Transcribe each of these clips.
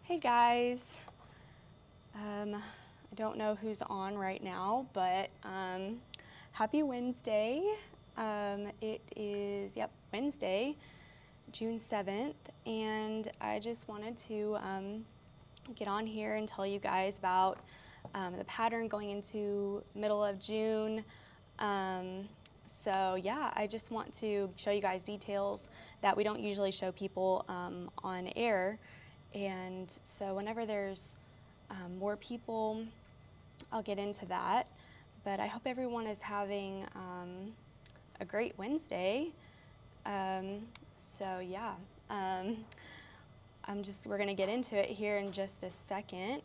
Hey guys, I don't know who's on right now, but happy Wednesday. It is, Wednesday, June 7th, and I just wanted to get on here and tell you guys about the pattern going into middle of June. So yeah, I just want to show you guys details that we don't usually show people on air. And so whenever there's more people, I'll get into that. But I hope everyone is having a great Wednesday. So yeah, we're gonna get into it here in just a second.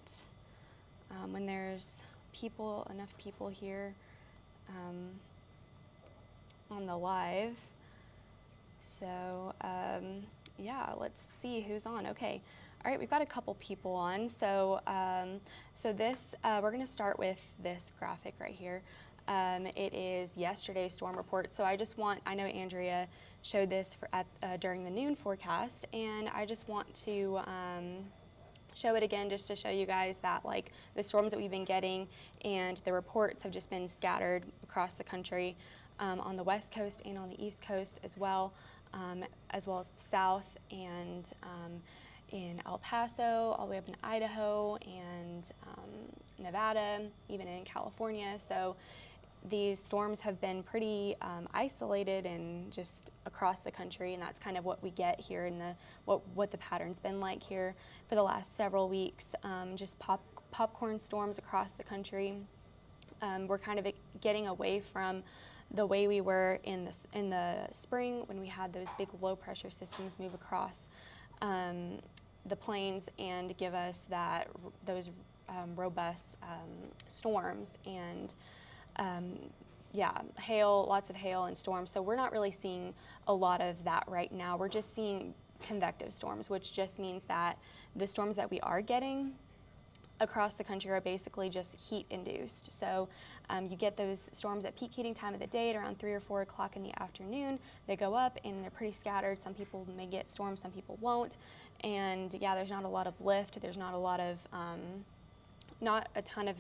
When there's enough people here on the live. So yeah, let's see who's on. Okay. All right, we've got a couple people on. So, we're going to start with this graphic right here. It is yesterday's storm report. So I know Andrea showed this during the noon forecast, and I just want to show it again just to show you guys that like the storms that we've been getting and the reports have just been scattered across the country on the west coast and on the east coast as well as the south and in El Paso, all the way up in Idaho and Nevada, even in California. So these storms have been pretty isolated and just across the country, and that's kind of what we get here in what the pattern's been like here for the last several weeks. Just popcorn storms across the country. We're kind of getting away from the way we were in the spring when we had those big low pressure systems move across the plains and give us those robust storms and hail, lots of hail and storms. So we're not really seeing a lot of that right now. We're just seeing convective storms, which just means that the storms that we are getting across the country are basically just heat induced. So you get those storms at peak heating time of the day at around 3 or 4 o'clock in the afternoon. They go up and they're pretty scattered. Some people may get storms, some people won't. And yeah, there's not a lot of lift. There's not a lot of, not a ton of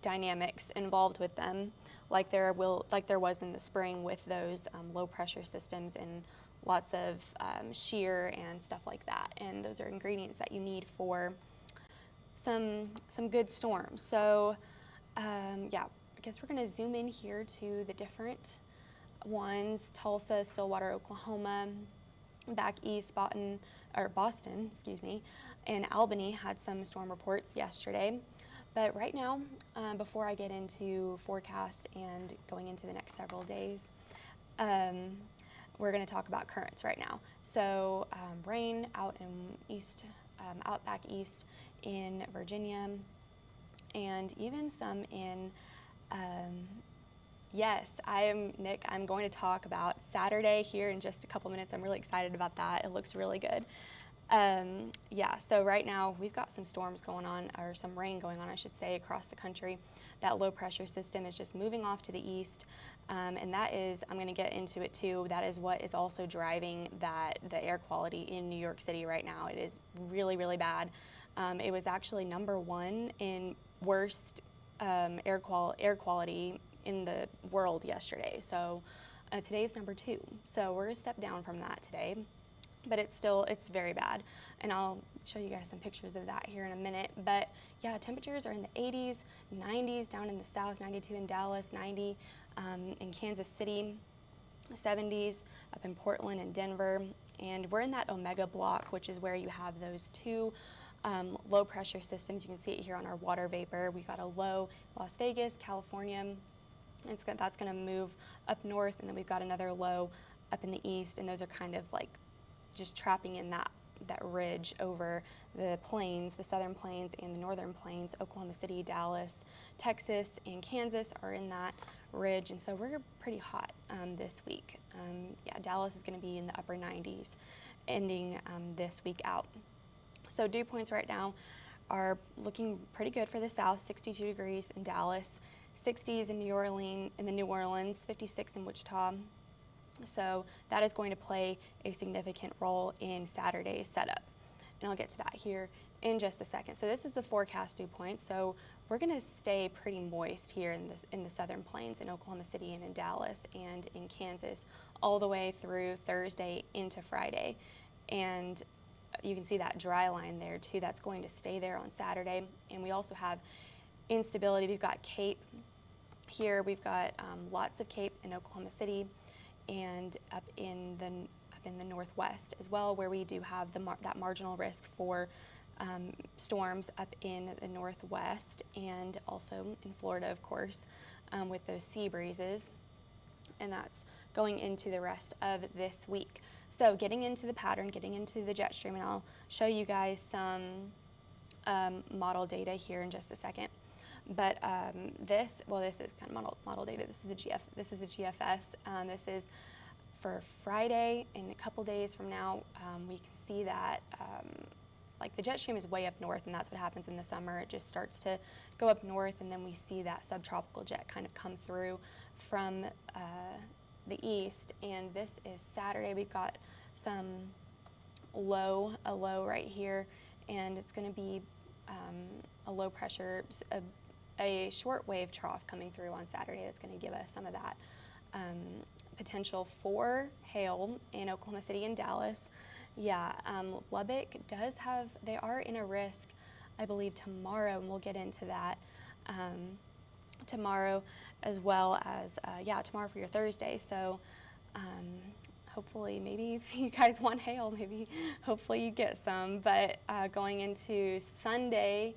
dynamics involved with them like there was in the spring with those low pressure systems and lots of shear and stuff like that. And those are ingredients that you need for some good storms. So yeah, I guess we're going to zoom in here to the different ones. Tulsa, Stillwater, Oklahoma, back east, Boston, and Albany had some storm reports yesterday. But right now, before I get into forecast and going into the next several days, we're going to talk about currents right now. So rain out back east in Virginia, and even some in, yes, Nick, I'm going to talk about Saturday here in just a couple minutes. I'm really excited about that. It looks really good. Yeah, so right now we've got some storms going on, or some rain going on, I should say, across the country. That low pressure system is just moving off to the east, and that is, I'm going to get into it too, that is what is also driving the air quality in New York City right now. It is really, really bad. It was actually #1 in worst air quality in the world yesterday. So today's #2. So we're a step down from that today. But it's very bad. And I'll show you guys some pictures of that here in a minute. But yeah, temperatures are in the 80s, 90s down in the south, 92 in Dallas, 90 in Kansas City, 70s up in Portland and Denver. And we're in that Omega block, which is where you have those two low pressure systems. You can see it here on our water vapor. We got a low Las Vegas, California, That's going to move up north, and then we've got another low up in the east, and those are kind of like just trapping in that ridge over the plains, the southern plains and the northern plains. Oklahoma City, Dallas, Texas, and Kansas are in that ridge, and so we're pretty hot this week. Yeah, Dallas is going to be in the upper 90s ending this week out. So dew points right now are looking pretty good for the south. 62 degrees in Dallas, 60s in New Orleans, 56 in Wichita. So that is going to play a significant role in Saturday's setup. And I'll get to that here in just a second. So this is the forecast dew point. So we're going to stay pretty moist here in the southern plains in Oklahoma City and in Dallas and in Kansas all the way through Thursday into Friday. And you can see that dry line there too. That's going to stay there on Saturday. And we also have instability. We've got Cape here. We've got lots of Cape in Oklahoma City and up in the northwest as well, where we do have that marginal risk for storms up in the northwest and also in Florida, of course, with those sea breezes. And that's going into the rest of this week. So getting into the pattern, getting into the jet stream, and I'll show you guys some model data here in just a second. But this is kind of model data. This is a GFS. This is for Friday. In a couple days from now, we can see that like the jet stream is way up north, and that's what happens in the summer. It just starts to go up north, and then we see that subtropical jet kind of come through from the east. And this is Saturday. We've got a low right here, and it's going to be a low pressure, a short wave trough coming through on Saturday that's going to give us some of that potential for hail in Oklahoma City and Dallas. Yeah, Lubbock they are in a risk, I believe, tomorrow, and we'll get into that tomorrow, as well as, tomorrow for your Thursday. So hopefully, maybe if you guys want hail, hopefully you get some. But going into Sunday,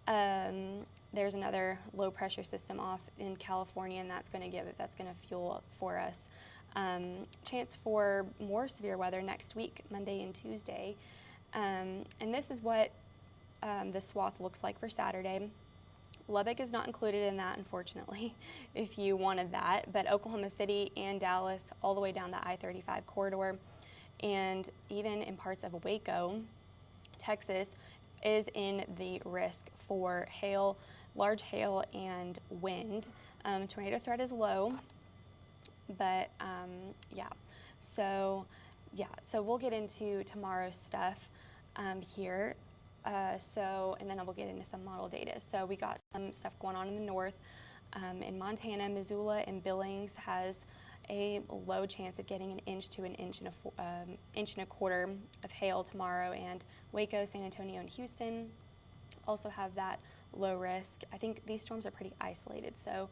there's another low pressure system off in California, and that's going to fuel for us. Chance for more severe weather next week, Monday and Tuesday. And this is what the swath looks like for Saturday. Lubbock is not included in that, unfortunately, if you wanted that. But Oklahoma City and Dallas, all the way down the I-35 corridor, and even in parts of Waco, Texas, is in the risk for hail, large hail and wind. Tornado threat is low, but so we'll get into tomorrow's stuff here. And then we'll get into some model data. So we got some stuff going on in the north. In Montana, Missoula, and Billings has a low chance of getting an inch to an inch and a quarter of hail tomorrow, and Waco, San Antonio, and Houston also have that low risk. I think these storms are pretty isolated, so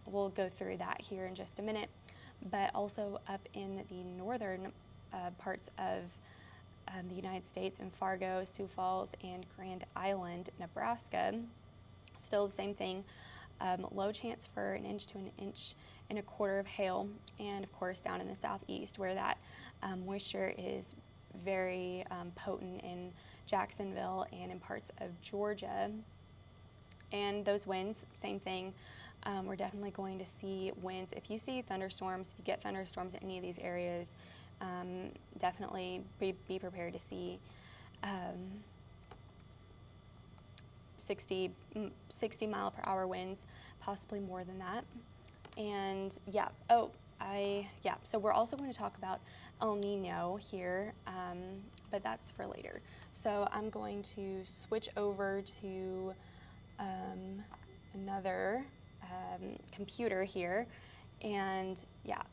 we'll go through that here in just a minute. But also up in the northern parts of the United States, in Fargo, Sioux Falls, and Grand Island, Nebraska, still the same thing. Low chance for an inch to an inch and a quarter of hail, and of course down in the southeast, where that moisture is very potent in Jacksonville and in parts of Georgia. And those winds, same thing. We're definitely going to see winds. If you see thunderstorms, if you get thunderstorms in any of these areas, definitely be prepared to see 60 mile per hour winds, possibly more than that. And so we're also going to talk about El Nino here, but that's for later. So I'm going to switch over to another computer here, and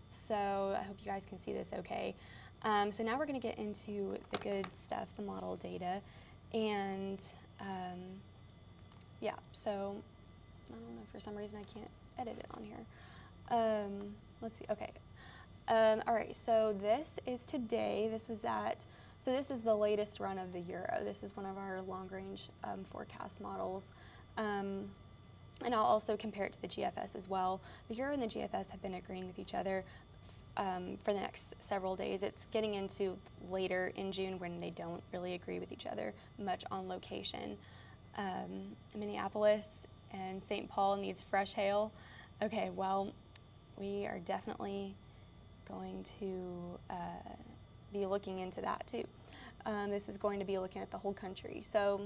so I hope you guys can see this okay. So now we're going to get into the good stuff, the model data, and so I don't know, for some reason I can't edit it on here. Let's see, okay. All right, so this is today. This is the latest run of the Euro. This is one of our long-range forecast models. And I'll also compare it to the GFS as well. The Euro and the GFS have been agreeing with each other for the next several days. It's getting into later in June when they don't really agree with each other much on location. Minneapolis and St. Paul needs fresh hail. Okay, well, we are definitely going to be looking into that too. This is going to be looking at the whole country. So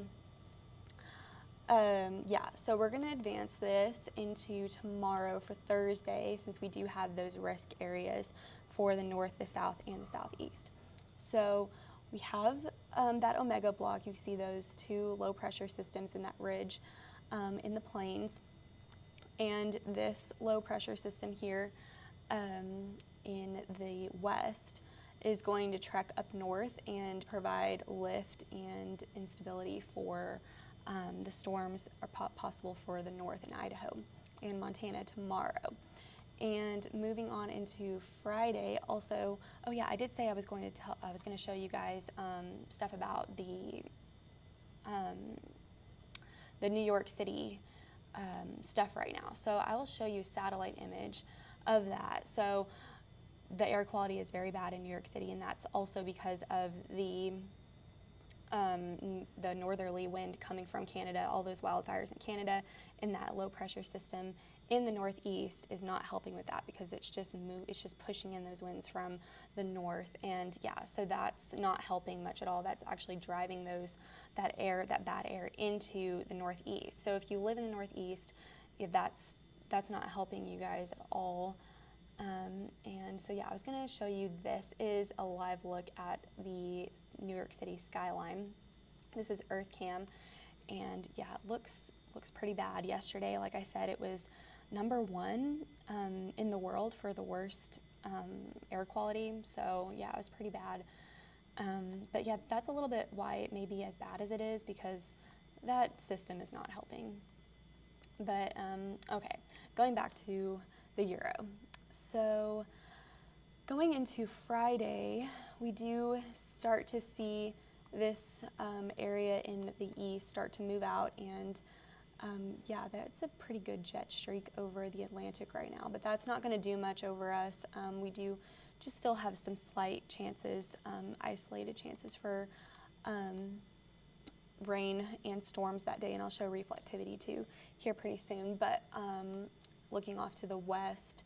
yeah, so we're going to advance this into tomorrow for Thursday, since we do have those risk areas for the north, the south, and the southeast. So we have that omega block. You see those two low pressure systems in that ridge in the plains. And this low pressure system here in the west is going to trek up north and provide lift and instability for the storms are possible for the north in Idaho and Montana tomorrow. And moving on into Friday, also, oh yeah, I did say I was going to show you guys stuff about the New York City stuff right now. So I will show you a satellite image of that. So the air quality is very bad in New York City, and that's also because of the northerly wind coming from Canada. All those wildfires in Canada, and that low pressure system in the northeast is not helping with that, because it's just pushing in those winds from the north. And yeah, so that's not helping much at all. That's actually driving that bad air into the northeast. So if you live in the northeast, that's not helping you guys at all. And so yeah, I was going to show you, this is a live look at the New York City skyline. This is Earth Cam, and yeah, it looks pretty bad. Yesterday, like I said, it was #1 in the world for the worst air quality. So yeah, it was pretty bad. But yeah, that's a little bit why it may be as bad as it is, because that system is not helping. But okay, going back to the Euro. So going into Friday, we do start to see this area in the east start to move out, and yeah, that's a pretty good jet streak over the Atlantic right now, but that's not going to do much over us. We do just still have some slight chances, isolated chances for rain and storms that day, and I'll show reflectivity too here pretty soon. But looking off to the west,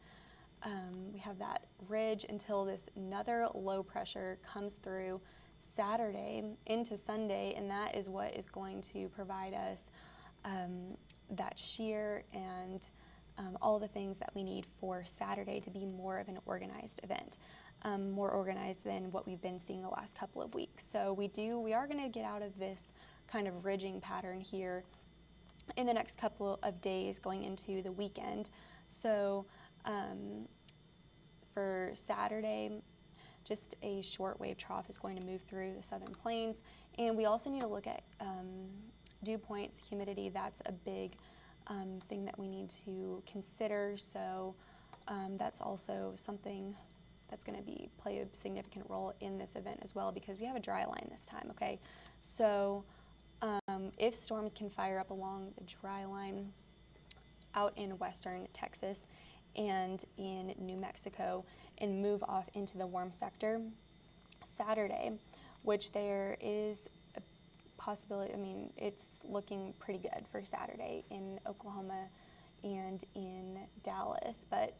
we have that ridge until this another low pressure comes through Saturday into Sunday, and that is what is going to provide us that shear and all the things that we need for Saturday to be more of an organized event, more organized than what we've been seeing the last couple of weeks. So we are going to get out of this kind of ridging pattern here in the next couple of days going into the weekend. So for Saturday, just a short wave trough is going to move through the southern plains, and we also need to look at dew points, humidity. That's a big thing that we need to consider. So that's also something that's going to play a significant role in this event as well, because we have a dry line this time. Okay, so if storms can fire up along the dry line out in western Texas and in New Mexico and move off into the warm sector Saturday, which there is a possibility, I mean, it's looking pretty good for Saturday in Oklahoma and in Dallas, but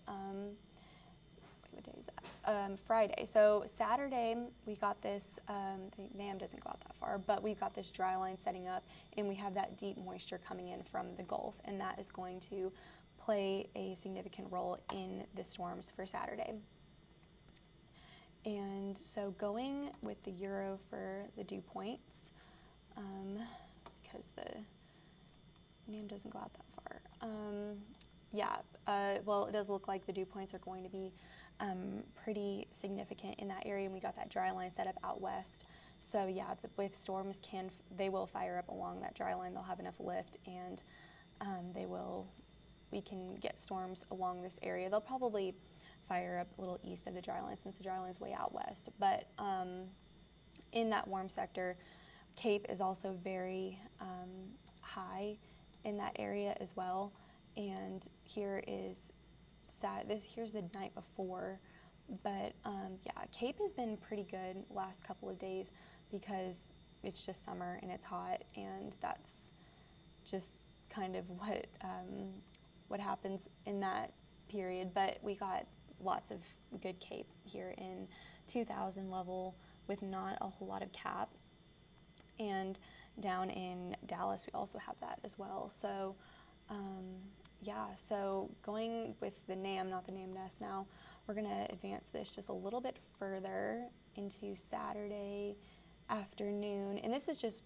what day is that? Friday. So Saturday, we got this, the NAM doesn't go out that far, but we've got this dry line setting up, and we have that deep moisture coming in from the Gulf, and that is going to play a significant role in the storms for Saturday. And so going with the Euro for the dew points, because the NAM doesn't go out that far. Well, it does look like the dew points are going to be pretty significant in that area, and we got that dry line set up out west. So yeah, if storms they will fire up along that dry line. They'll have enough lift, and we can get storms along this area. They'll probably fire up a little east of the dry line, since the dry line is way out west. But in that warm sector, Cape is also very high in that area as well. and here is here's the night before. But yeah, Cape has been pretty good last couple of days because it's just summer and it's hot, and that's just kind of what happens in that period. But we got lots of good Cape here in 2000 level with not a whole lot of cap. And down in Dallas, we also have that as well. So yeah, so going with the NAM, not the NAM nest now, we're going to advance this just a little bit further into Saturday afternoon. And this is just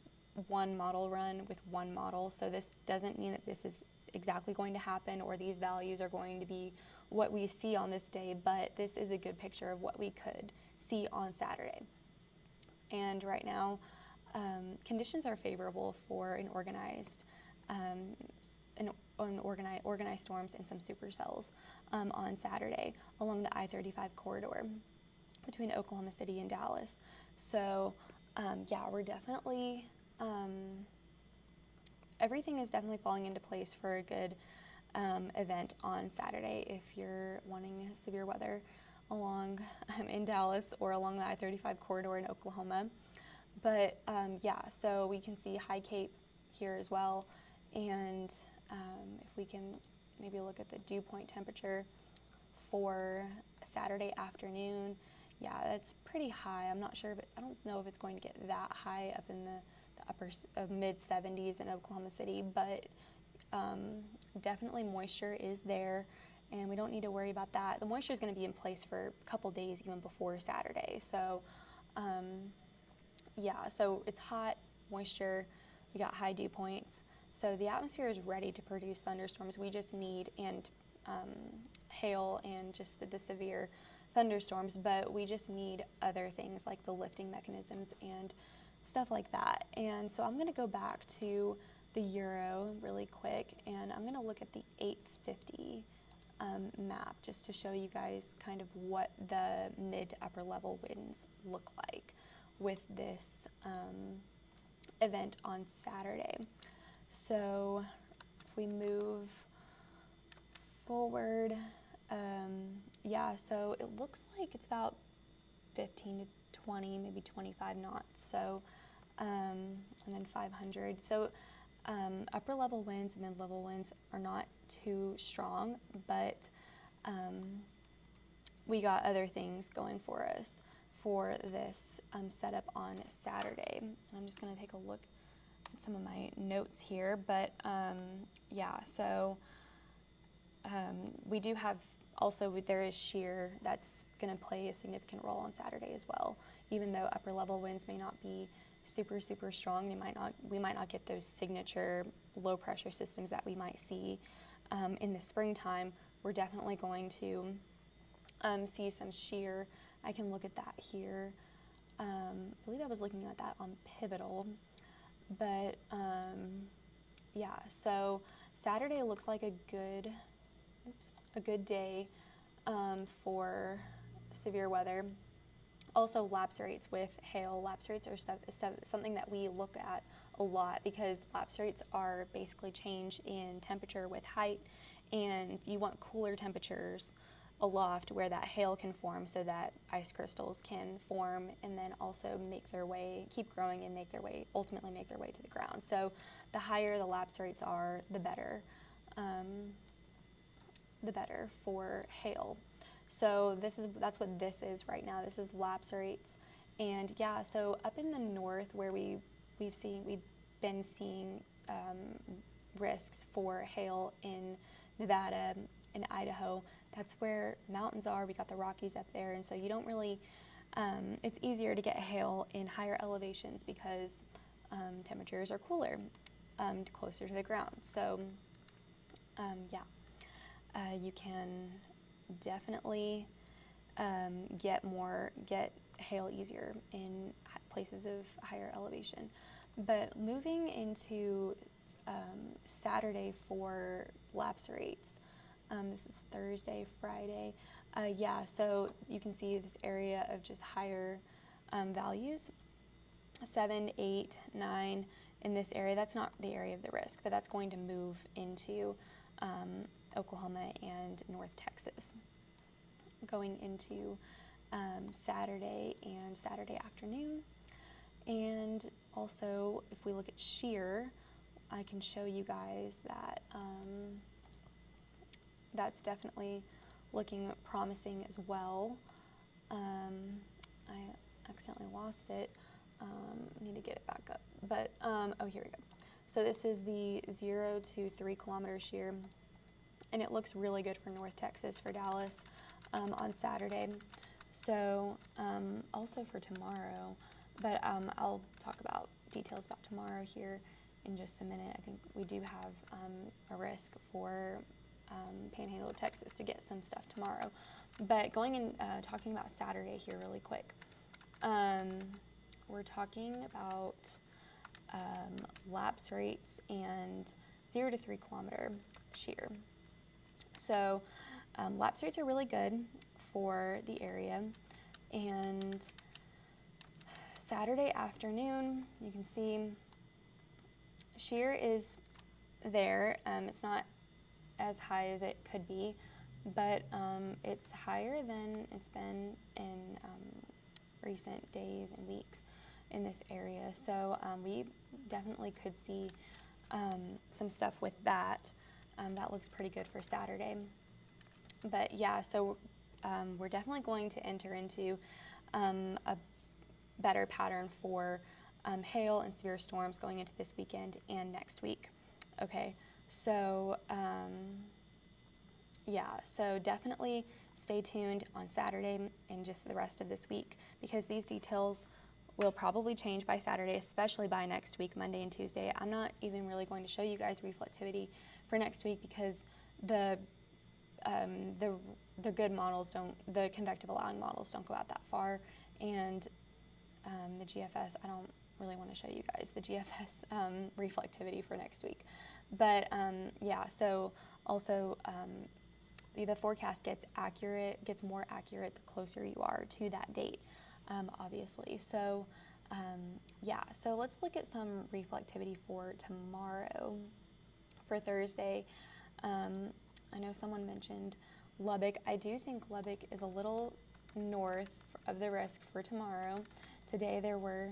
one model run with one model, so this doesn't mean that this is exactly going to happen or these values are going to be what we see on this day, but this is a good picture of what we could see on Saturday. And right now, conditions are favorable for organized storms and some supercells on Saturday along the I-35 corridor between Oklahoma City and Dallas. So yeah, we're definitely, everything is definitely falling into place for a good event on Saturday if you're wanting severe weather along in Dallas or along the I-35 corridor in Oklahoma. But yeah, so we can see high Cape here as well, and if we can maybe look at the dew point temperature for Saturday afternoon, yeah, that's pretty high. I'm not sure, but I don't know if it's going to get that high up in the upper mid 70s in Oklahoma City, but definitely moisture is there, and we don't need to worry about that. The moisture is going to be in place for a couple days even before Saturday. So yeah, so it's hot, moisture, we got high dew points. So the atmosphere is ready to produce thunderstorms. We just need, and hail and just the severe thunderstorms, but we just need other things like the lifting mechanisms and stuff like that. And so I'm going to go back to the Euro really quick, and I'm going to look at the 850 map just to show you guys kind of what the mid to upper level winds look like with this event on Saturday. So if we move forward, yeah, so it looks like it's about 15 to 20, maybe 25 knots, so, and then 500. So upper level winds and mid-level winds are not too strong, but we got other things going for us for this setup on Saturday. I'm just going to take a look at some of my notes here, but yeah, so we do have also, there is shear that's going to play a significant role on Saturday as well. Even though upper level winds may not be super strong, we might not get those signature low pressure systems that we might see in the springtime. We're definitely going to see some shear. I can look at that here. I believe I was looking at that on Pivotal, but yeah, so Saturday looks like a good day for severe weather. Also, lapse rates with hail. Lapse rates are something that we look at a lot because lapse rates are basically change in temperature with height, and you want cooler temperatures aloft where that hail can form so that ice crystals can form and then also keep growing and ultimately make their way to the ground. So the higher the lapse rates are, the better for hail. So that's what this is right now. This is lapse rates. And yeah, so up in the north where we've been seeing risks for hail in Nevada and Idaho, that's where mountains are. We got the Rockies up there, and so you don't really, it's easier to get hail in higher elevations because temperatures are cooler, closer to the ground. So yeah, you can definitely get hail easier in places of higher elevation. But moving into Saturday for lapse rates, this is Thursday, Friday. Yeah, so you can see this area of just higher values, 7, 8, 9 in this area. That's not the area of the risk, but that's going to move into Oklahoma and North Texas. Going into Saturday and Saturday afternoon. And also, if we look at shear, I can show you guys that that's definitely looking promising as well. I accidentally lost it. Need to get it back up. But, oh, here we go. So this is the 0 to 3 kilometer shear, and it looks really good for North Texas, for Dallas, on Saturday. So also for tomorrow, but I'll talk about details about tomorrow here in just a minute. I think we do have a risk for Panhandle of Texas to get some stuff tomorrow. But going and talking about Saturday here really quick, we're talking about lapse rates and 0 to 3 kilometer shear. So lapse rates are really good for the area, and Saturday afternoon, you can see shear is there. It's not as high as it could be, but it's higher than it's been in recent days and weeks in this area. So we definitely could see some stuff with that. That looks pretty good for Saturday. But yeah, so we're definitely going to enter into a better pattern for hail and severe storms going into this weekend and next week. Okay, so yeah, so definitely stay tuned on Saturday and just the rest of this week, because these details will probably change by Saturday, especially by next week, Monday and Tuesday. I'm not even really going to show you guys reflectivity for next week, because the good models don't, the convective allowing models don't go out that far, and the GFS, I don't really want to show you guys the GFS reflectivity for next week. But yeah, so also the forecast gets more accurate the closer you are to that date, obviously. So yeah, so let's look at some reflectivity for tomorrow. For Thursday, I know someone mentioned Lubbock. I do think Lubbock is a little north of the risk for tomorrow. Today there were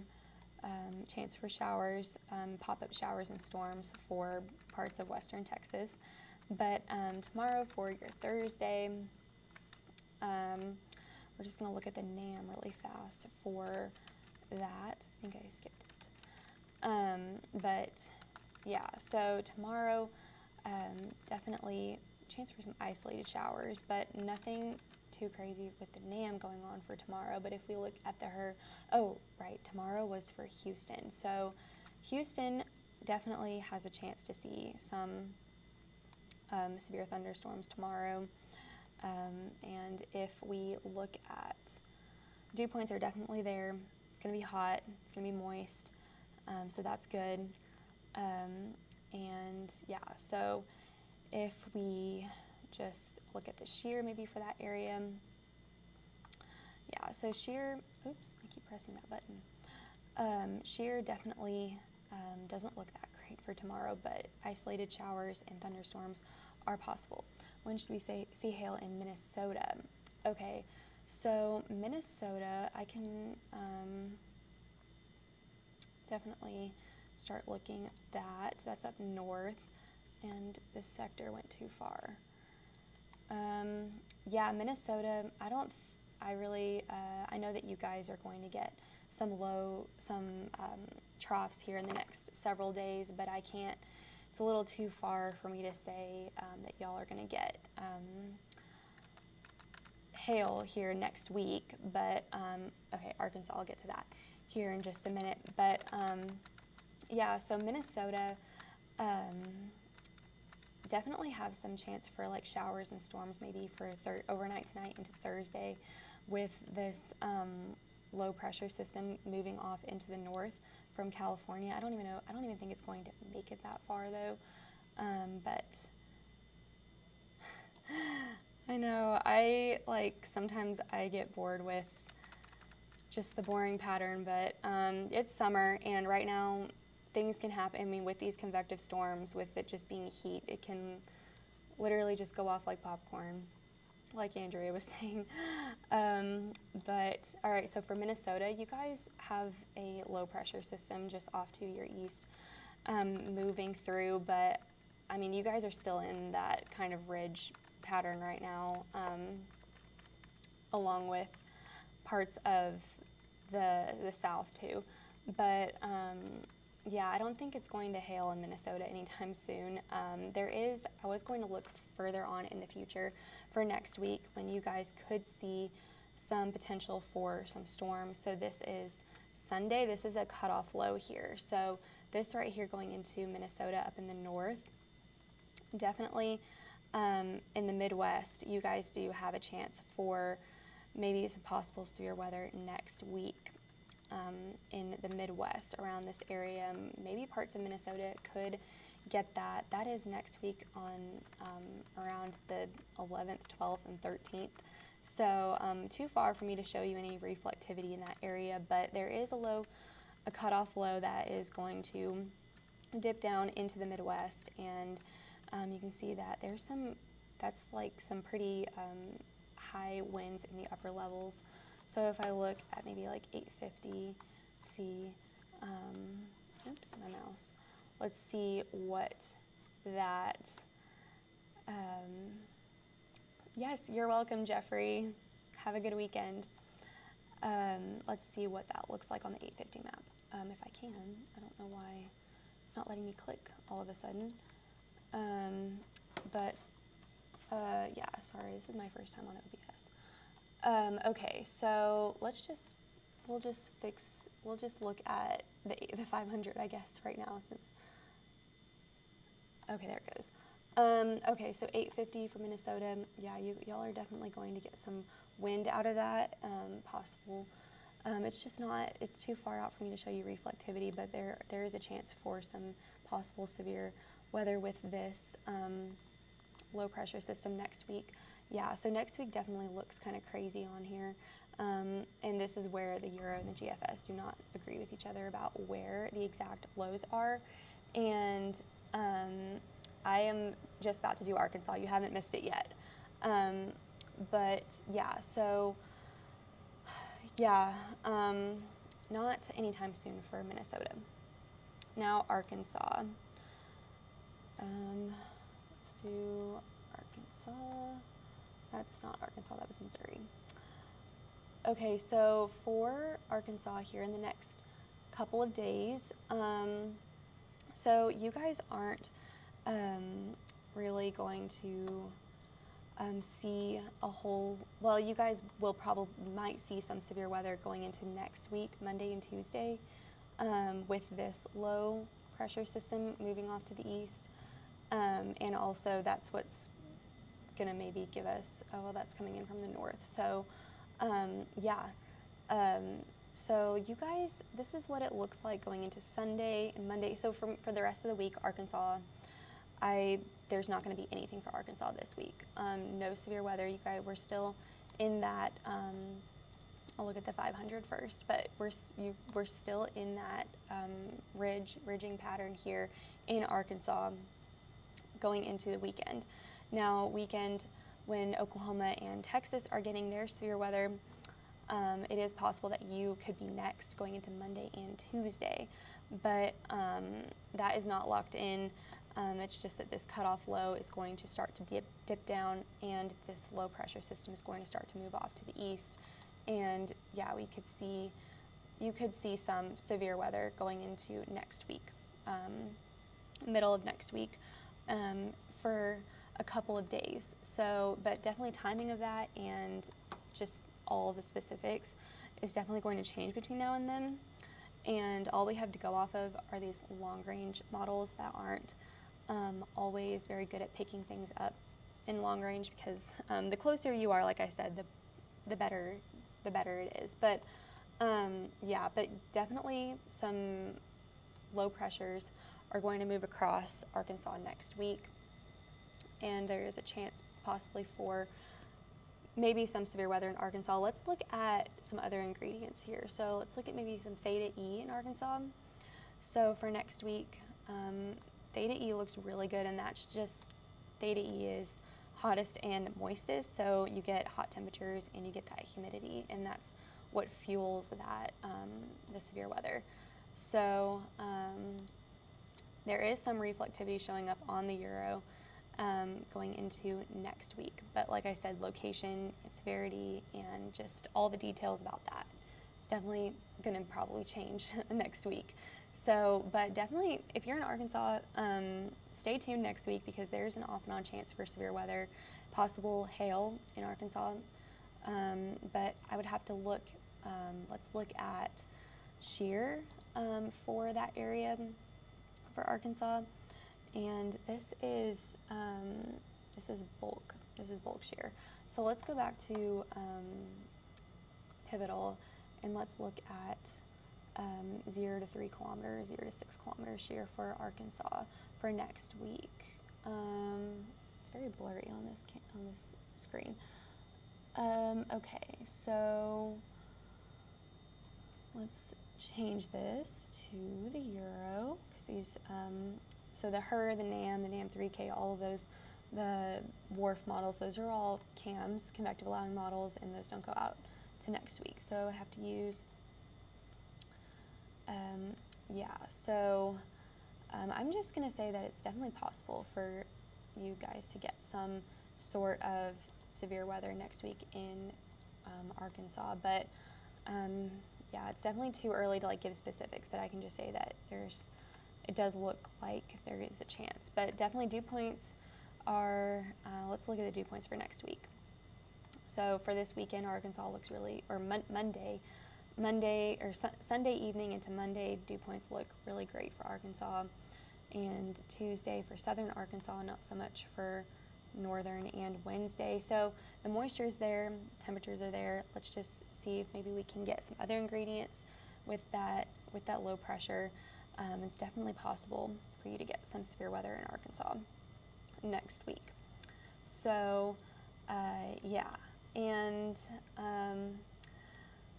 chance for showers, pop-up showers and storms for parts of western Texas. But tomorrow for your Thursday, we're just going to look at the NAM really fast for that. I think I skipped it. But yeah, so tomorrow, definitely chance for some isolated showers, but nothing too crazy with the NAM going on for tomorrow. But if we look at tomorrow was for Houston. So Houston definitely has a chance to see some severe thunderstorms tomorrow. And if we look at dew points, are definitely there. It's going to be hot. It's going to be moist. So that's good. And yeah, so if we just look at the shear maybe for that area. Yeah, so shear, oops, I keep pressing that button. Shear definitely doesn't look that great for tomorrow, but isolated showers and thunderstorms are possible. When should we see hail in Minnesota? Okay, so Minnesota, I can definitely start looking at that. That's up north, and this sector went too far. Yeah, Minnesota, I know that you guys are going to get some troughs here in the next several days, but I can't, it's a little too far for me to say that y'all are going to get hail here next week. But, okay, Arkansas, I'll get to that here in just a minute. But, yeah, so Minnesota, definitely have some chance for like showers and storms maybe for overnight tonight into Thursday, with this low pressure system moving off into the north from California. I don't even think it's going to make it that far though. But I know, sometimes I get bored with just the boring pattern, but it's summer, and right now things can happen. I mean, with these convective storms, with it just being heat, it can literally just go off like popcorn, like Andrea was saying. But all right, so for Minnesota, you guys have a low pressure system just off to your east, moving through, but I mean, you guys are still in that kind of ridge pattern right now, along with parts of the south too. But yeah, I don't think it's going to hail in Minnesota anytime soon. I was going to look further on in the future for next week when you guys could see some potential for some storms. So this is Sunday. This is a cutoff low here. So this right here going into Minnesota up in the north, definitely in the Midwest, you guys do have a chance for maybe some possible severe weather next week. In the Midwest around this area, maybe parts of Minnesota could get that. That is next week on around the 11th, 12th, and 13th. So too far for me to show you any reflectivity in that area, but there is a cutoff low that is going to dip down into the Midwest, and you can see that that's like some pretty high winds in the upper levels. So if I look at maybe like 850, oops, my mouse. Let's see what that, yes, you're welcome, Jeffrey. Have a good weekend. Let's see what that looks like on the 850 map. If I can, I don't know why it's not letting me click all of a sudden. But yeah, sorry, this is my first time on OBS. Okay, so we'll just look at the 500, I guess, right now, since, okay, there it goes. Okay, so 850 for Minnesota, yeah, y'all are definitely going to get some wind out of that, possible. It's just not, it's too far out for me to show you reflectivity, but there is a chance for some possible severe weather with this low pressure system next week. Yeah, so next week definitely looks kind of crazy on here, and this is where the Euro and the GFS do not agree with each other about where the exact lows are, and I am just about to do Arkansas. You haven't missed it yet, but yeah, so yeah, not anytime soon for Minnesota. Now Arkansas. Let's do Arkansas. That's not Arkansas, that was Missouri. Okay, so for Arkansas here in the next couple of days, so you guys aren't really going to see a whole, well, you guys might see some severe weather going into next week, Monday and Tuesday, with this low pressure system moving off to the east. And also that's what's gonna maybe give us, oh, well, that's coming in from the north. So yeah, so you guys, this is what it looks like going into Sunday and Monday. So for the rest of the week, Arkansas, there's not gonna be anything for Arkansas this week. No severe weather. You guys, we're still in that, I'll look at the 500 first, but we're still in that ridging pattern here in Arkansas going into the weekend. Now, weekend, when Oklahoma and Texas are getting their severe weather, it is possible that you could be next going into Monday and Tuesday, but that is not locked in. It's just that this cutoff low is going to start to dip down, and this low pressure system is going to start to move off to the east. And yeah, you could see some severe weather going into next week, middle of next week, for a couple of days. So, but definitely timing of that and just all the specifics is definitely going to change between now and then. And all we have to go off of are these long range models that aren't always very good at picking things up in long range, because the closer you are, like I said, the better it is. But yeah, but definitely some low pressures are going to move across Arkansas next week, and there is a chance possibly for maybe some severe weather in Arkansas. Let's look at some other ingredients here. So let's look at maybe some theta E in Arkansas. So for next week, theta E looks really good, and that's just theta E is hottest and moistest, so you get hot temperatures and you get that humidity, and that's what fuels that the severe weather. So there is some reflectivity showing up on the Euro going into next week, but like I said, location, severity, and just all the details about that, it's definitely going to probably change next week. So, but definitely, if you're in Arkansas, stay tuned next week, because there's an off and on chance for severe weather, possible hail in Arkansas. But I would have to look, let's look at shear for that area for Arkansas. And this is bulk shear. So let's go back to Pivotal, and let's look at 0 to 3 kilometers, 0 to 6 kilometers shear for Arkansas for next week. It's very blurry on this screen. Okay, so let's change this to the Euro, because these, so the HER, the NAM, the NAM 3K, all of those, the WRF models, those are all CAMs, convective allowing models, and those don't go out to next week. So I have to use, I'm just going to say that it's definitely possible for you guys to get some sort of severe weather next week in Arkansas, but yeah, it's definitely too early to give specifics, but I can just say that it does look like there is a chance. But definitely dew points are, let's look at the dew points for next week. So for this weekend, Arkansas looks really, or Sunday evening into Monday, dew points look really great for Arkansas, and Tuesday for southern Arkansas, not so much for northern, and Wednesday. So the moisture is there, temperatures are there. Let's just see if maybe we can get some other ingredients with that low pressure. It's definitely possible for you to get some severe weather in Arkansas next week. So yeah, and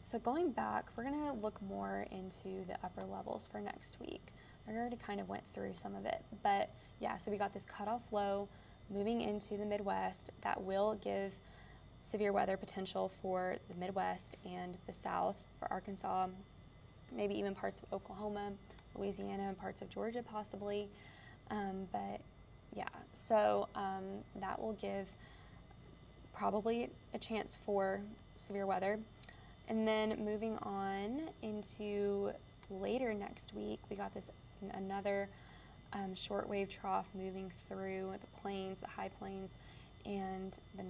so going back, we're going to look more into the upper levels for next week. I already kind of went through some of it, but yeah, so we got this cutoff low moving into the Midwest that will give severe weather potential for the Midwest and the South, for Arkansas, maybe even parts of Oklahoma, Louisiana, and parts of Georgia possibly. But yeah, so that will give probably a chance for severe weather. And then moving on into later next week, we got this another shortwave trough moving through the plains, the high plains, and the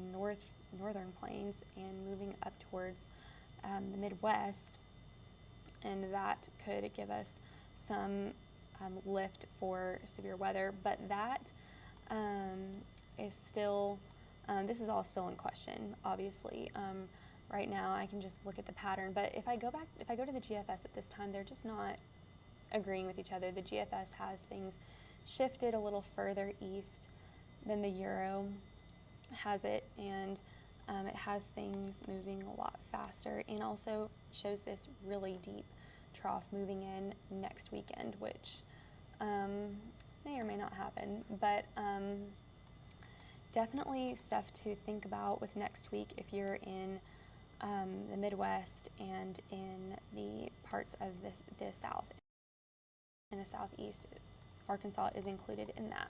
northern plains, and moving up towards the Midwest, and that could give us some lift for severe weather. But that is still, this is all still in question, obviously. Right now I can just look at the pattern, but if I go to the GFS at this time, they're just not agreeing with each other. The GFS has things shifted a little further east than the Euro has it, and it has things moving a lot faster, and also shows this really deep trough moving in next weekend, which may or may not happen, but definitely stuff to think about with next week if you're in the Midwest and in the parts of the South. In the Southeast, Arkansas is included in that.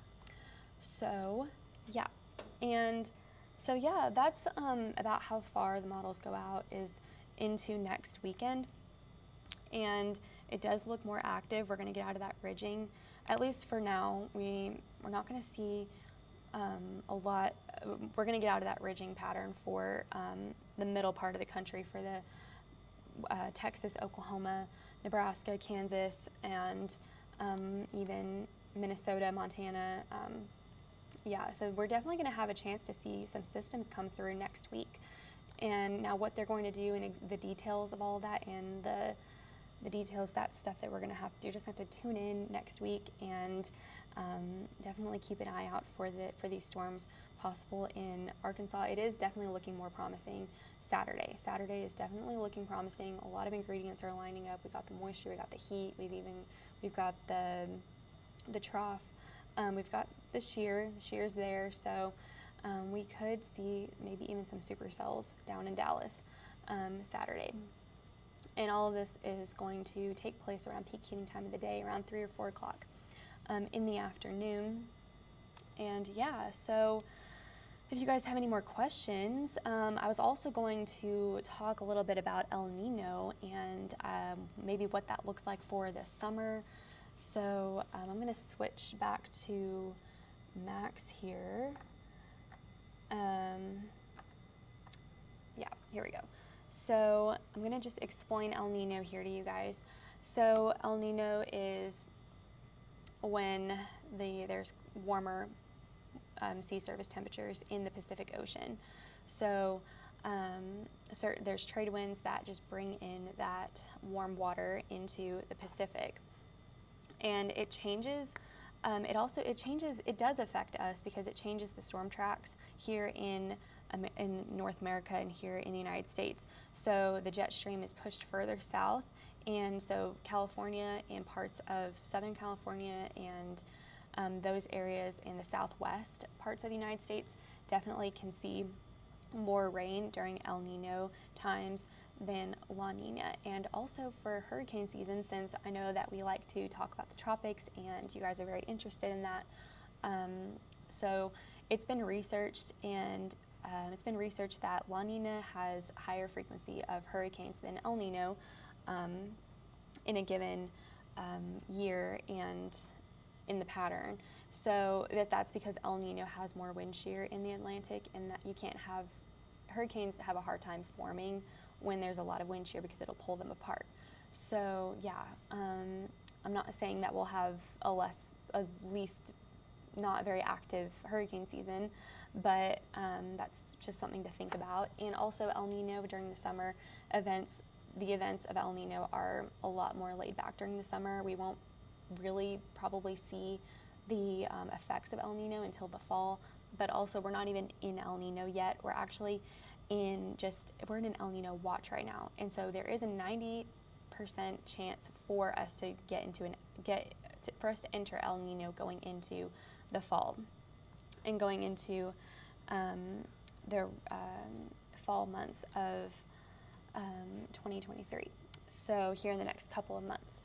So yeah, and so yeah, that's about how far the models go out, is into next weekend, and it does look more active. We're going to get out of that ridging, at least for now. We're not going to see a lot. We're going to get out of that ridging pattern for the middle part of the country, for the Texas, Oklahoma, Nebraska, Kansas, and even Minnesota, Montana. Yeah, so we're definitely going to have a chance to see some systems come through next week. And now what they're going to do, and the details of all of that, and the details, that's stuff that we're going to have to do. Just have to tune in next week, and definitely keep an eye out for these storms possible in Arkansas. It is definitely looking more promising Saturday. Saturday is definitely looking promising. A lot of ingredients are lining up. We got the moisture, we got the heat, we've got the trough. We've got the shear. The shear's there, so we could see maybe even some supercells down in Dallas Saturday. And all of this is going to take place around peak heating time of the day, around 3 or 4 o'clock in the afternoon. And yeah, so if you guys have any more questions, I was also going to talk a little bit about El Nino and maybe what that looks like for this summer. So I'm going to switch back to Max here. Yeah, here we go. So I'm going to just explain El Nino here to you guys. So El Nino is when there's warmer sea surface temperatures in the Pacific Ocean. So there's trade winds that just bring in that warm water into the Pacific. And it changes, it does affect us because it changes the storm tracks here in North America and here in the United States. So the jet stream is pushed further south, and so California and parts of Southern California and those areas in the southwest parts of the United States definitely can see more rain during El Nino times than La Nina. And also for hurricane season, since I know that we like to talk about the tropics and you guys are very interested in that, so it's been researched, and it's been researched that La Nina has higher frequency of hurricanes than El Nino in a given year and in the pattern. So that's because El Nino has more wind shear in the Atlantic, and that you can't have hurricanes have a hard time forming when there's a lot of wind shear because it'll pull them apart. So yeah, I'm not saying that we'll have at least not very active hurricane season, but that's just something to think about. And also El Nino during the summer events, the events of El Nino are a lot more laid back during the summer. We won't really probably see the effects of El Nino until the fall, but also we're not even in El Nino yet. We're actually we're in an El Nino watch right now. And so there is a 90% chance for us to for us to enter El Nino going into the fall and going into the fall months of 2023. So here in the next couple of months.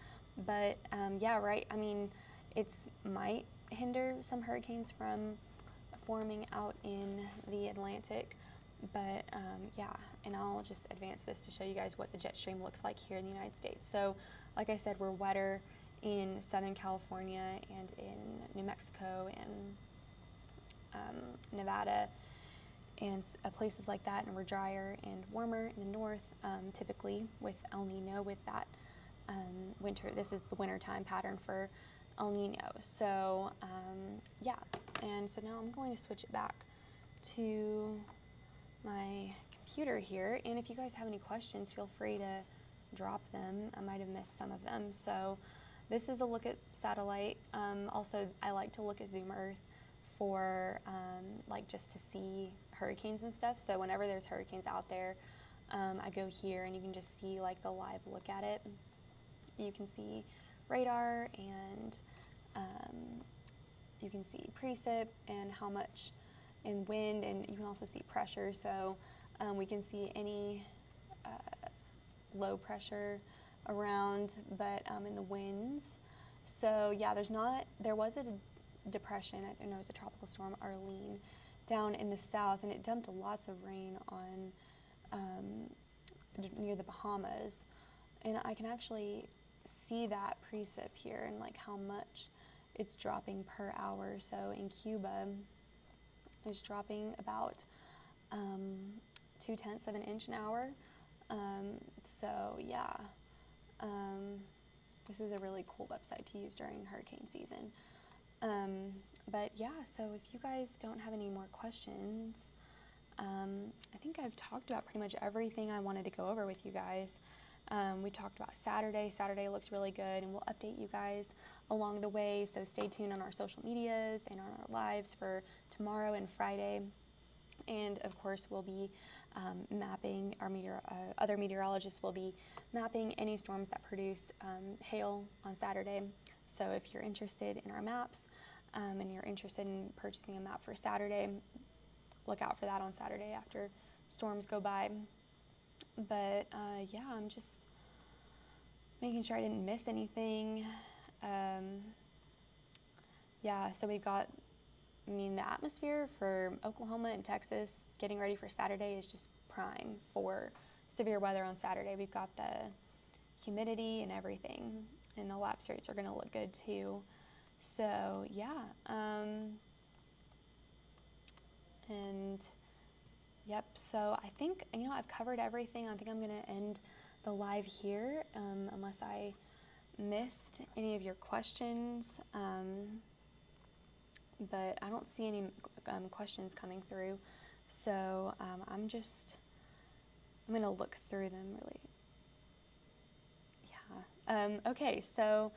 But yeah, right, I mean, it's might hinder some hurricanes from forming out in the Atlantic, but yeah, and I'll just advance this to show you guys what the jet stream looks like here in the United States. So like I said, we're wetter in Southern California and in New Mexico and Nevada and places like that, and we're drier and warmer in the north, typically with El Nino, with that winter. This is the wintertime pattern for El Nino. So yeah, and so now I'm going to switch it back to my computer here, and if you guys have any questions, feel free to drop them. I might have missed some of them. So this is a look at satellite. Also, I like to look at Zoom Earth for like just to see hurricanes and stuff. So whenever there's hurricanes out there, I go here and you can just see like the live look at it. You can see radar, and you can see precip and how much in wind, and you can also see pressure. So we can see any low pressure around, but in the winds. So yeah, there was a depression, I know it was a tropical storm, Arlene, down in the south, and it dumped lots of rain on near the Bahamas, and I can actually see that precip here and like how much it's dropping per hour. So in Cuba, it's dropping about 0.2 of an inch an hour. So yeah, this is a really cool website to use during hurricane season. But yeah, so if you guys don't have any more questions, I think I've talked about pretty much everything I wanted to go over with you guys. We talked about Saturday. Saturday looks really good, and we'll update you guys along the way. So stay tuned on our social medias and on our lives for tomorrow and Friday. And of course, we'll be mapping, other meteorologists will be mapping any storms that produce hail on Saturday. So if you're interested in our maps, and you're interested in purchasing a map for Saturday, look out for that on Saturday after storms go by. But yeah, I'm just making sure I didn't miss anything. Yeah, so we've got, the atmosphere for Oklahoma and Texas getting ready for Saturday is just prime for severe weather on Saturday. We've got the humidity and everything, and the lapse rates are going to look good too. So yeah, and yep, so I think, I've covered everything. I think I'm going to end the live here, unless I missed any of your questions. But I don't see any questions coming through, so I'm going to look through them really. Yeah. Okay, so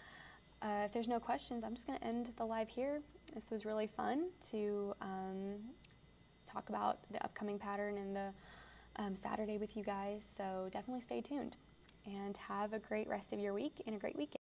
if there's no questions, I'm just going to end the live here. This was really fun to talk about the upcoming pattern and the Saturday with you guys, so definitely stay tuned, and have a great rest of your week and a great weekend.